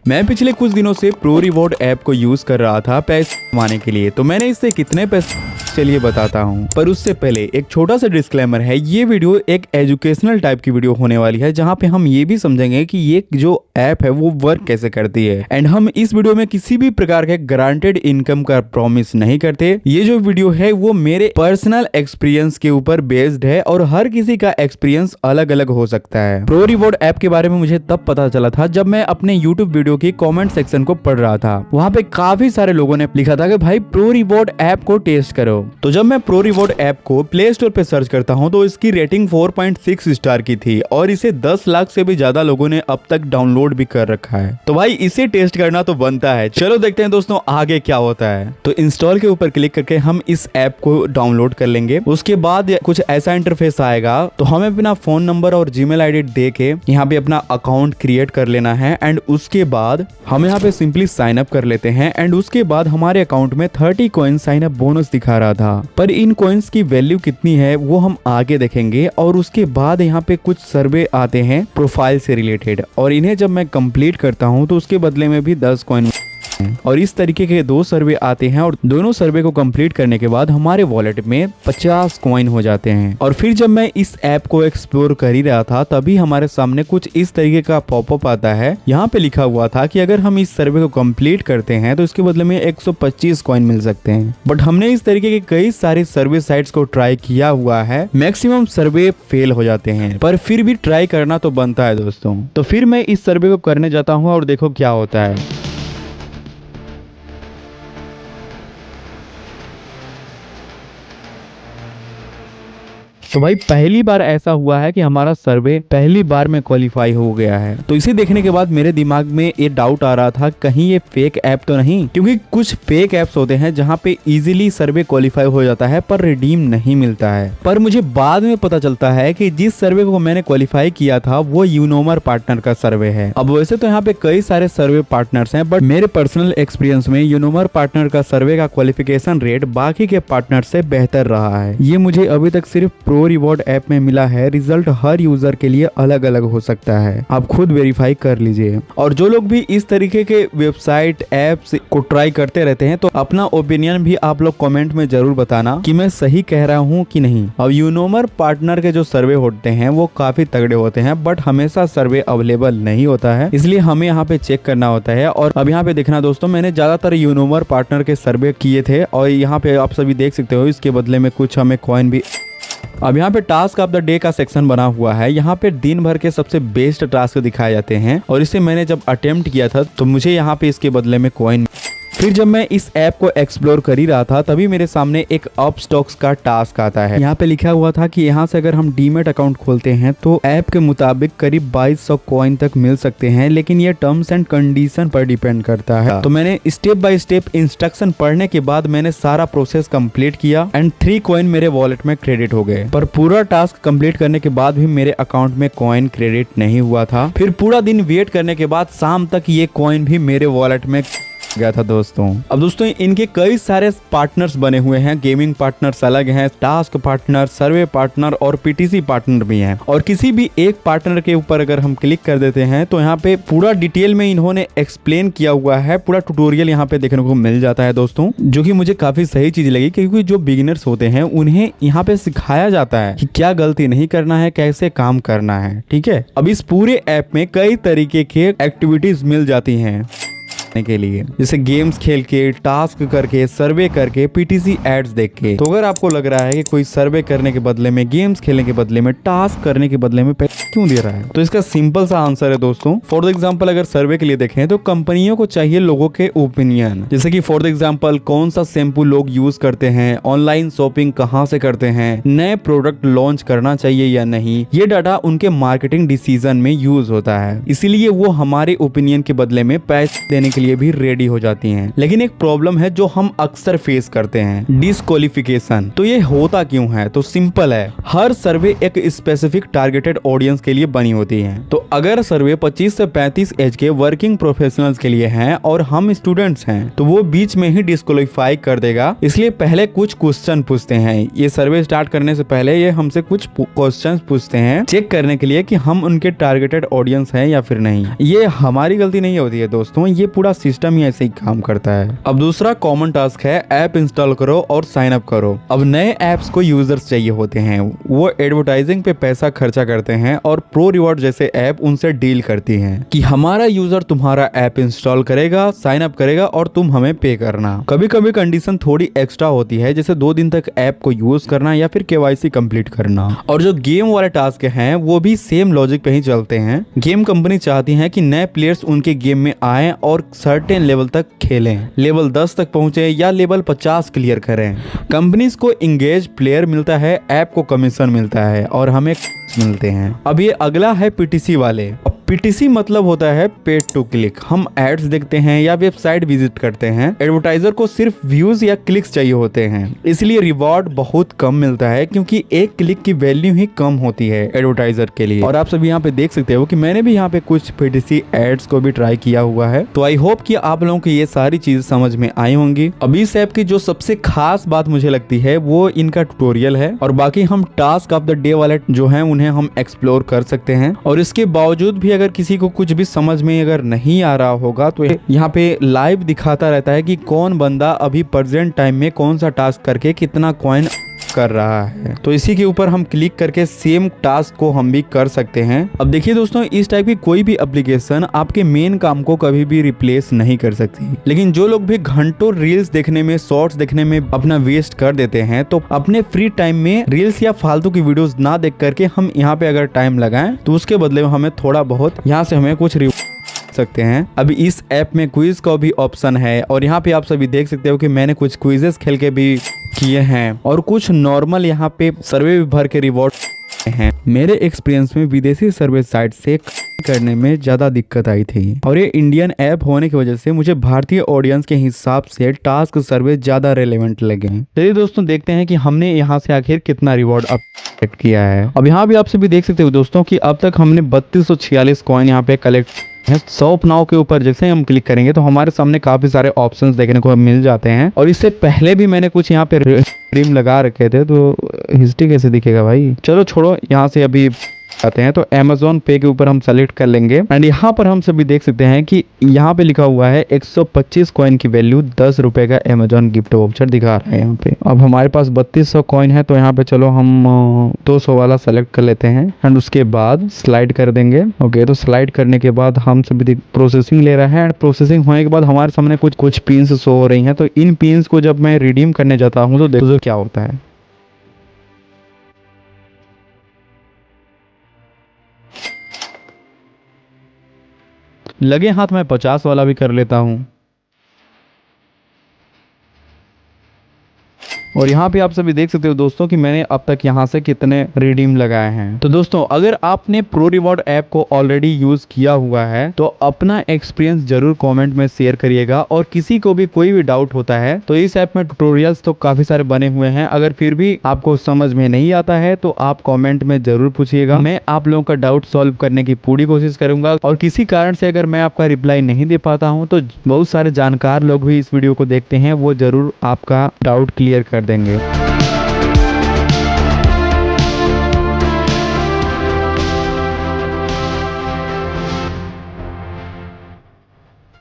मैं पिछले कुछ दिनों से प्रो रिवॉर्ड ऐप को यूज कर रहा था पैसे कमाने के लिए। तो मैंने इससे कितने पैसे चलिए बताता हूँ, पर उससे पहले एक छोटा सा डिस्क्लेमर है। ये वीडियो एक एजुकेशनल टाइप की वीडियो होने वाली है, जहाँ पे हम ये भी समझेंगे कि ये जो ऐप है वो वर्क कैसे करती है। एंड हम इस वीडियो में किसी भी प्रकार के गारंटेड इनकम का प्रॉमिस नहीं करते। ये जो वीडियो है वो मेरे पर्सनल एक्सपीरियंस के ऊपर बेस्ड है और हर किसी का एक्सपीरियंस अलग अलग हो सकता है। प्रो रिवॉर्ड ऐप के बारे में मुझे तब पता चला था जब मैं अपने यूट्यूब वीडियो की कॉमेंट सेक्शन को पढ़ रहा था। वहाँ पे काफी सारे लोगों ने लिखा था कि भाई प्रो रिवॉर्ड ऐप को टेस्ट करो। तो जब मैं प्रो रिवॉर्ड ऐप को प्ले स्टोर पे सर्च करता हूँ तो इसकी रेटिंग 4.6 स्टार की थी और इसे 10 लाख से भी ज्यादा लोगों ने अब तक डाउनलोड भी कर रखा है। तो भाई इसे टेस्ट करना तो बनता है। चलो देखते हैं दोस्तों आगे क्या होता है। तो इंस्टॉल के ऊपर क्लिक करके हम इस ऐप को डाउनलोड कर लेंगे। उसके बाद कुछ ऐसा इंटरफेस आएगा, तो हमें अपना फोन नंबर और जीमेल आईडी दे के यहाँ पे अपना अकाउंट क्रिएट कर लेना है। एंड उसके बाद हम यहाँ पे सिंपली साइन अप कर लेते हैं। एंड उसके बाद हमारे अकाउंट में 30 कॉइन साइन अप बोनस दिखा रहा था, पर इन कॉइन्स की वैल्यू कितनी है वो हम आगे देखेंगे। और उसके बाद यहाँ पे कुछ सर्वे आते हैं प्रोफाइल से रिलेटेड, और इन्हें जब मैं कंप्लीट करता हूँ तो उसके बदले में भी 10 कॉइन और इस तरीके के 2 सर्वे आते हैं। और दोनों सर्वे को कंप्लीट करने के बाद हमारे वॉलेट में 50 कॉइन हो जाते हैं। और फिर जब मैं इस ऐप को एक्सप्लोर कर ही रहा था तभी हमारे सामने कुछ इस तरीके का पॉपअप आता है। यहाँ पे लिखा हुआ था कि अगर हम इस सर्वे को कंप्लीट करते हैं तो इसके बदले में 125 कॉइन मिल सकते हैं। बट हमने इस तरीके के कई सारे सर्वे साइट्स को ट्राई किया हुआ है, मैक्सिमम सर्वे फेल हो जाते हैं, पर फिर भी ट्राई करना तो बनता है दोस्तों। तो फिर मैं इस सर्वे को करने जाता हूँ और देखो क्या होता है। तो भाई पहली बार ऐसा हुआ है कि हमारा सर्वे पहली बार में क्वालिफाई हो गया है। तो इसे देखने के बाद मेरे दिमाग में ये डाउट आ रहा था कहीं ये फेक ऐप तो नहीं, क्योंकि कुछ फेक ऐप्स होते हैं जहाँ पे इजीली सर्वे क्वालिफाई हो जाता है पर रिडीम नहीं मिलता है। पर मुझे बाद में पता चलता है कि जिस सर्वे को मैंने क्वालिफाई किया था वो यूनोमर पार्टनर का सर्वे है। अब वैसे तो यहाँ पे कई सारे सर्वे पार्टनर्स हैं, बट मेरे पर्सनल एक्सपीरियंस में यूनोमर पार्टनर का सर्वे का क्वालिफिकेशन रेट बाकी के पार्टनर से बेहतर रहा है। ये मुझे अभी तक सिर्फ प्रो रिवॉर्ड ऐप में मिला है। रिजल्ट हर यूजर के लिए अलग अलग हो सकता है, आप खुद वेरीफाई कर लीजिए। और जो लोग भी इस तरीके के वेबसाइट ऐप्स को ट्राई करते रहते हैं तो अपना ओपिनियन भी आप लोग कमेंट में जरूर बताना कि मैं सही कह रहा हूँ कि नहीं। अब यूनोमर पार्टनर के जो सर्वे होते हैं वो काफी तगड़े होते हैं, बट हमेशा सर्वे अवेलेबल नहीं होता है, इसलिए हमें यहाँ पे चेक करना होता है। और अब यहाँ पे देखना दोस्तों, मैंने ज्यादातर यूनोमर पार्टनर के सर्वे किए थे और यहाँ पे आप सभी देख सकते हो इसके बदले में कुछ हमें कॉइन भी। अब यहाँ पे टास्क ऑफ द डे का सेक्शन बना हुआ है। यहाँ पे दिन भर के सबसे बेस्ट टास्क दिखाए जाते हैं और इसे मैंने जब अटेम्प्ट किया था तो मुझे यहाँ पे इसके बदले में कॉइन। फिर जब मैं इस ऐप को एक्सप्लोर कर ही रहा था तभी मेरे सामने एक अप स्टॉक्स का टास्क आता है। यहाँ पे लिखा हुआ था कि यहाँ से अगर हम डीमेट अकाउंट खोलते हैं तो ऐप के मुताबिक करीब 2200 कॉइन तक मिल सकते हैं, लेकिन ये टर्म्स एंड कंडीशन पर डिपेंड करता है। तो मैंने स्टेप बाय स्टेप इंस्ट्रक्शन पढ़ने के बाद मैंने सारा प्रोसेस कंप्लीट किया एंड 3 कॉइन मेरे वॉलेट में क्रेडिट हो गए। पर पूरा टास्क कंप्लीट करने के बाद भी मेरे अकाउंट में कॉइन क्रेडिट नहीं हुआ था। फिर पूरा दिन वेट करने के बाद शाम तक ये कॉइन भी मेरे वॉलेट में गया था दोस्तों। अब दोस्तों इनके कई सारे पार्टनर्स बने हुए हैं। गेमिंग पार्टनर्स अलग हैं, टास्क पार्टनर, सर्वे पार्टनर और पीटीसी पार्टनर भी हैं। और किसी भी एक पार्टनर के ऊपर अगर हम क्लिक कर देते हैं तो यहाँ पे पूरा डिटेल में इन्होंने एक्सप्लेन किया हुआ है। पूरा ट्यूटोरियल यहाँ पे देखने को मिल जाता है दोस्तों, जो कि मुझे काफी सही चीज लगी, क्योंकि जो बिगिनर्स होते हैं उन्हें यहाँ पे सिखाया जाता है कि क्या गलती नहीं करना है, कैसे काम करना है। ठीक है, अब इस पूरे ऐप में कई तरीके के एक्टिविटीज मिल जाती हैं के लिए, जैसे गेम्स खेल के, टास्क करके, सर्वे करके, पीटीसी एड्स देख के। तो अगर आपको लग रहा है कि कोई सर्वे करने के बदले में, गेम्स खेलने के बदले में, टास्क करने के बदले में पैसे क्यों दे रहा है, तो इसका सिंपल सा आंसर है दोस्तों। फॉर एग्जांपल अगर सर्वे के लिए देखें तो कंपनियों को चाहिए लोगों के ओपिनियन, जैसे कि फॉर एग्जांपल कौन सा शैम्पू लोग यूज करते हैं, ऑनलाइन शॉपिंग कहाँ से करते हैं, नए प्रोडक्ट लॉन्च करना चाहिए या नहीं। ये डाटा उनके मार्केटिंग डिसीजन में यूज होता है, इसीलिए वो हमारे ओपिनियन के बदले में पैसे देने के लिए भी रेडी हो जाती हैं। लेकिन एक प्रॉब्लम है जो हम अक्सर फेस करते हैं, डिस्क्वालिफिकेशन। तो ये होता क्यों है, तो सिंपल है, हर सर्वे एक स्पेसिफिक टारगेटेड ऑडियंस प्रोफेशनल्स के लिए बनी होती है। तो अगर सर्वे 25 से 35 एज के वर्किंग प्रोफेशनल्स के लिए है और हम स्टूडेंट्स हैं तो वो बीच में ही डिस्क्वालीफाई कर देगा। इसलिए पहले कुछ क्वेश्चन पूछते हैं। ये सर्वे स्टार्ट करने से पहले ये हमसे कुछ क्वेश्चन पूछते हैं चेक करने के लिए कि हम उनके टारगेटेड ऑडियंस हैं या फिर नहीं। ये हमारी गलती नहीं होती है दोस्तों, ये पूरा सिस्टम ही ऐसे ही काम करता है। अब दूसरा कॉमन टास्क है ऐप इंस्टॉल करो और साइन अप करो। अब नए ऐप्स को यूजर्स चाहिए होते हैं, वो एडवर्टाइजिंग पे पैसा खर्चा करते हैं और प्रो रिवॉर्ड जैसे ऐप उनसे डील करती हैं कि हमारा यूजर तुम्हारा ऐप इंस्टॉल करेगा, साइन अप करेगा और तुम हमें पे करना। कभी कभी कंडीशन थोड़ी एक्स्ट्रा होती है, जैसे 2 दिन तक ऐप को यूज करना या फिर KYC कंप्लीट करना। और जो गेम वाले टास्क हैं वो भी सेम लॉजिक पे ही चलते हैं। गेम कंपनी चाहती है कि नए प्लेयर्स उनके गेम में आए और सर्टेन लेवल तक खेलें, लेवल 10 तक पहुंचे या लेवल 50 क्लियर करें। कंपनीज को इंगेज प्लेयर मिलता है, ऐप को कमीशन मिलता है और हमें मिलते हैं। अब ये अगला है PTC वाले। PTC मतलब होता है पेड टू क्लिक। हम एड्स देखते हैं या वेबसाइट विजिट करते हैं, एडवर्टाइजर को सिर्फ व्यूज या क्लिक्स चाहिए होते हैं, इसलिए रिवॉर्ड बहुत कम मिलता है क्योंकि एक क्लिक की वैल्यू ही कम होती है एडवर्टाइजर के लिए। और आप सभी यहाँ पे देख सकते हो कि मैंने भी यहाँ पे कुछ PTC एड्स को भी ट्राई किया हुआ है। तो आई होप कि आप लोगों को ये सारी चीज समझ में आई होंगी। अब इस ऐप की जो सबसे खास बात मुझे लगती है वो इनका ट्यूटोरियल है, और बाकी हम टास्क ऑफ द डे वाले जो है उन्हें हम एक्सप्लोर कर सकते हैं। और इसके बावजूद भी अगर किसी को कुछ भी समझ में अगर नहीं आ रहा होगा तो यहाँ पे लाइव दिखाता रहता है कि कौन बंदा अभी प्रेजेंट टाइम में कौन सा टास्क करके कितना कॉइन कर रहा है। तो इसी के ऊपर हम क्लिक करके सेम टास्क को हम भी कर सकते हैं। अब देखिए दोस्तों, इस टाइप की कोई भी एप्लीकेशन आपके मेन काम को कभी भी रिप्लेस नहीं कर सकती, लेकिन जो लोग भी घंटों रील्स देखने में, शॉर्ट्स देखने में अपना वेस्ट कर देते हैं, तो अपने फ्री टाइम में रील्स या फालतू की वीडियोस ना देख करके हम यहाँ पे अगर टाइम लगाएं तो उसके बदले में हमें थोड़ा बहुत यहाँ से हमें कुछ सकते हैं। अभी इस ऐप में क्विज का भी ऑप्शन है और यहाँ पे आप सभी देख सकते हो कि मैंने कुछ क्विजेस खेल के भी किए हैं और कुछ नॉर्मल यहाँ पे सर्वे भी भर के रिवॉर्ड हैं। मेरे एक्सपीरियंस में विदेशी सर्वे साइट से करने में ज्यादा दिक्कत आई थी, और ये इंडियन ऐप होने की वजह से मुझे भारतीय ऑडियंस के हिसाब से टास्क सर्वे ज्यादा रेलेवेंट लगे। चलिए दोस्तों, देखते हैं कि हमने यहाँ से आखिर कितना रिवॉर्ड अप किया है। अब यहाँ भी आप सभी देख सकते हो दोस्तों कि अब तक हमने 3246 कॉइन यहाँ पे कलेक्ट है। शॉप नाउ के ऊपर जैसे हम क्लिक करेंगे तो हमारे सामने काफी सारे ऑप्शंस देखने को मिल जाते हैं, और इससे पहले भी मैंने कुछ यहाँ पे रिडीम लगा रखे थे, तो हिस्ट्री कैसे दिखेगा भाई। चलो छोड़ो, यहाँ से अभी आते हैं तो Amazon पे के ऊपर हम सेलेक्ट कर लेंगे। एंड यहाँ पर हम सभी देख सकते हैं कि यहाँ पे लिखा हुआ है 125 कॉइन की वैल्यू 10 रुपए का Amazon गिफ्ट वाउचर दिखा रहा है यहाँ पे। अब हमारे पास 3200 कॉइन है, तो यहाँ पे चलो हम 200 वाला सेलेक्ट कर लेते हैं एंड उसके बाद स्लाइड कर देंगे। ओके, तो स्लाइड करने के बाद हम सभी प्रोसेसिंग ले रहा है, एंड प्रोसेसिंग होने के बाद हमारे सामने कुछ पिन्स शो हो रही है। तो इन पिन्स को जब मैं रिडीम करने जाता हूँ तो देखो क्या होता है। लगे हाथ मैं 50 वाला भी कर लेता हूं। और यहाँ पे आप सभी देख सकते हो दोस्तों कि मैंने अब तक यहाँ से कितने रिडीम लगाए हैं। तो दोस्तों, अगर आपने प्रो रिवॉर्ड ऐप को ऑलरेडी यूज किया हुआ है तो अपना एक्सपीरियंस जरूर कमेंट में शेयर करिएगा, और किसी को भी कोई भी डाउट होता है तो इस ऐप में ट्यूटोरियल्स तो काफी सारे बने हुए हैं। अगर फिर भी आपको समझ में नहीं आता है तो आप कॉमेंट में जरूर पूछिएगा, मैं आप लोगों का डाउट सॉल्व करने की पूरी कोशिश करूंगा। और किसी कारण से अगर मैं आपका रिप्लाई नहीं दे पाता हूँ तो बहुत सारे जानकार लोग भी इस वीडियो को देखते हैं, वो जरूर आपका डाउट क्लियर कर देंगे।